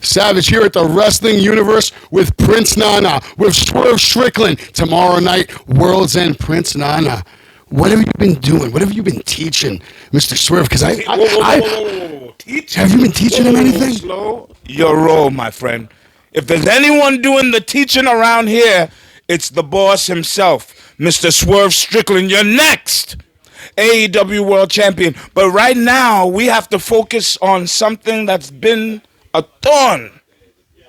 Savage here at the Wrestling Universe with Prince Nana, with Swerve Strickland. Tomorrow night, World's End, Prince Nana. What have you been doing? What have you been teaching, Mr. Swerve? Because Whoa. Teach? Have you been teaching him anything? Slow your roll, my friend. If there's anyone doing the teaching around here, it's the boss himself, Mr. Swerve Strickland. You're next, AEW World Champion. But right now, we have to focus on something that's been a thorn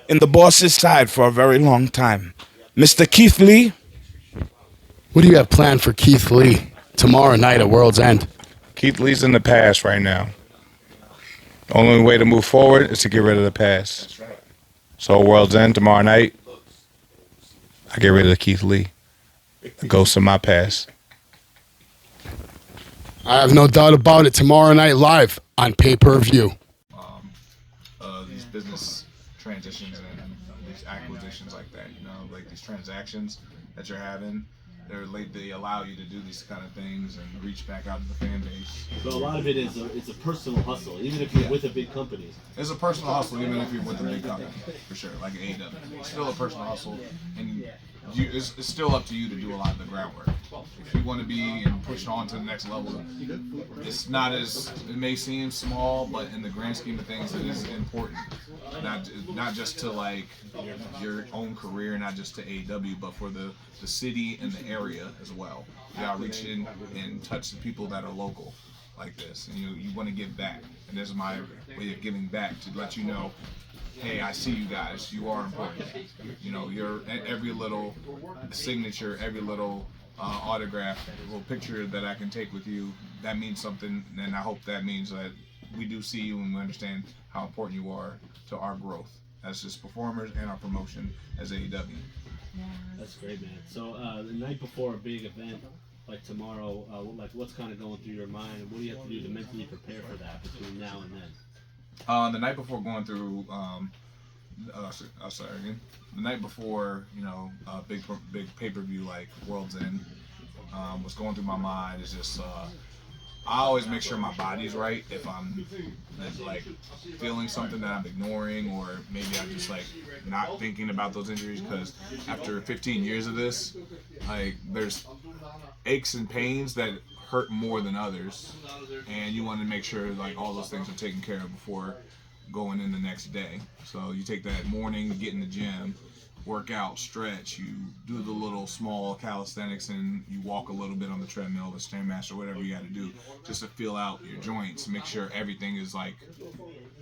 in the boss's side for a very long time. Mr. Keith Lee. What do you have planned for Keith Lee tomorrow night at World's End? Keith Lee's in the past right now. The only way to move forward is to get rid of the past. So World's End tomorrow night, I get rid of Keith Lee. The ghost of my past. I have no doubt about it. Tomorrow night live on pay-per-view. These business transitions and these acquisitions like that, like these transactions that you're having, they allow you to do these kind of things and reach back out to the fan base. So a lot of it is it's a personal hustle, even if you're with a big company. It's a personal hustle, even if you're with a big company, for sure. Like AEW, it's still a personal hustle, and it's still up to you to do a lot of the groundwork. If you want to be and push on to the next level, it's not as it may seem small, but in the grand scheme of things, it is important. Not just to like your own career, not just to AEW, but for the city and the area as well. You gotta reach in and touch the people that are local like this, and you want to give back. And this is my way of giving back, to let you know, hey, I see you guys. You are important. You're every little signature, every little autograph, little picture that I can take with you, that means something, and I hope that means that we do see you and we understand how important you are to our growth as just performers and our promotion as AEW. That's great, man. So the night before a big event like tomorrow, what's kind of going through your mind, and what do you have to do to mentally prepare for that between now and then? The night before going through, the night before, a big pay-per-view like World's End, what's going through my mind is just, I always make sure my body's right. If I'm like feeling something that I'm ignoring, or maybe I'm just like not thinking about those injuries, because after 15 years of this, like there's aches and pains that hurt more than others, and you want to make sure like all those things are taken care of before going in the next day. So you take that morning, get in the gym, work out, stretch, you do the little small calisthenics, and you walk a little bit on the treadmill, the Stairmaster, whatever you got to do, just to feel out your joints, make sure everything is like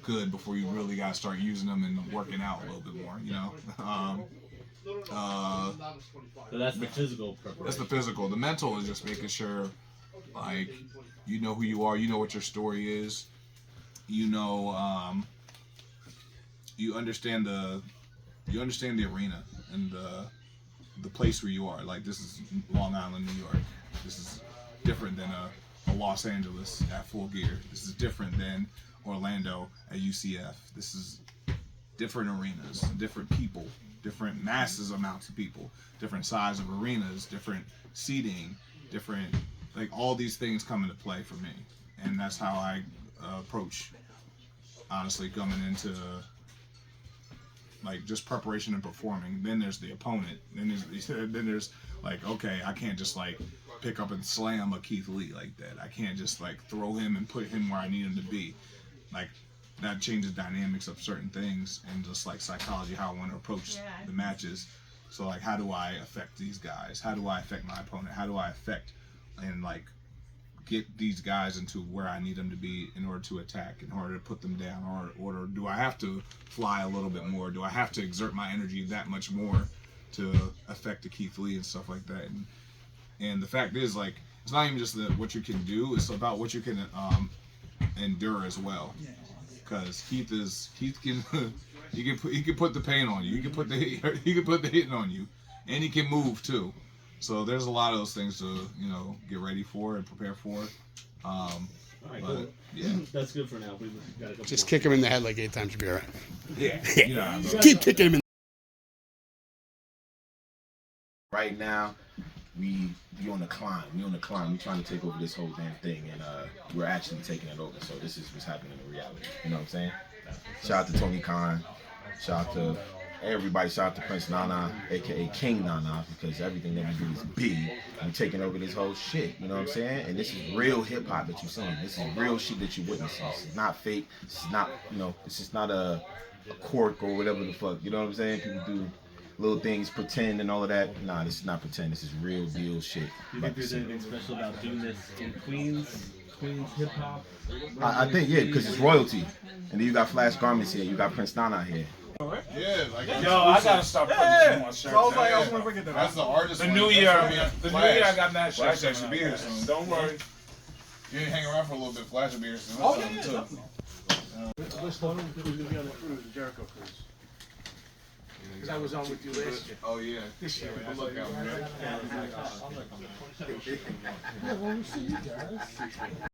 good before you really got to start using them and working out a little bit more, So that's the physical preparation. That's the physical. The mental is just making sure, like, you know who you are, you know what your story is, you understand the arena and the place where you are. Like, this is Long Island, New York. This is different than a Los Angeles at Full Gear. This is different than Orlando at UCF. This is different arenas, different people, different masses amounts of people, different size of arenas, different seating, different, like, all these things come into play for me. And that's how I approach, honestly, coming into like just preparation and performing. Then there's the opponent. Then there's like, okay, I can't just like pick up and slam a Keith Lee like that. I can't just like throw him and put him where I need him to be. Like, that changes dynamics of certain things and just like psychology, how I want to approach the matches. So like, how do I affect these guys? How do I affect my opponent? How do I affect and like get these guys into where I need them to be in order to attack, in order to put them down, or do I have to fly a little bit more? Do I have to exert my energy that much more to affect the Keith Lee and stuff like that? And the fact is, like, it's not even just what you can do; it's about what you can endure as well. Because Keith can he can put the pain on you, he can put the hitting on you, and he can move too. So there's a lot of those things to, get ready for and prepare for. All right, cool. Yeah. That's good for now. We've got a couple Just more. kick him in the head like 8 times, you'll be all right. Yeah. Keep kicking him in. Right now, we on the climb. We're trying to take over this whole damn thing, and we're actually taking it over. So this is what's happening in reality. You know what I'm saying? Shout out to Tony Khan. Shout out to everybody. Shout out to Prince Nana, aka King Nana, because everything that we do is big. We're taking over this whole shit. You know what I'm saying? And this is real hip hop that you're seeing. This is real shit that you're witnessing. This is not fake. This is not, this is not a quirk or whatever the fuck. You know what I'm saying? People do little things, pretend and all of that. Nah, this is not pretend. This is real deal shit. Do you think there's anything special about doing this in Queens hip hop? I think, yeah, because it's royalty. And then you got Flash Garments here. You got Prince Nana here. Yeah, like Yo, I gotta stop putting some more shirts. so I was like, I was gonna forget that. That's the artist. The one. new That's year, gonna be the new Flash. year I got that Flash shirt. should be here soon. Don't worry. You didn't hang around for a little bit. Flash will be here soon. Oh, That's yeah, something, too. Which one was going to be on the cruise, the Jericho cruise? Because I was on with you last year. Oh yeah. This year. Good look out, man. Yeah, well, we see you guys.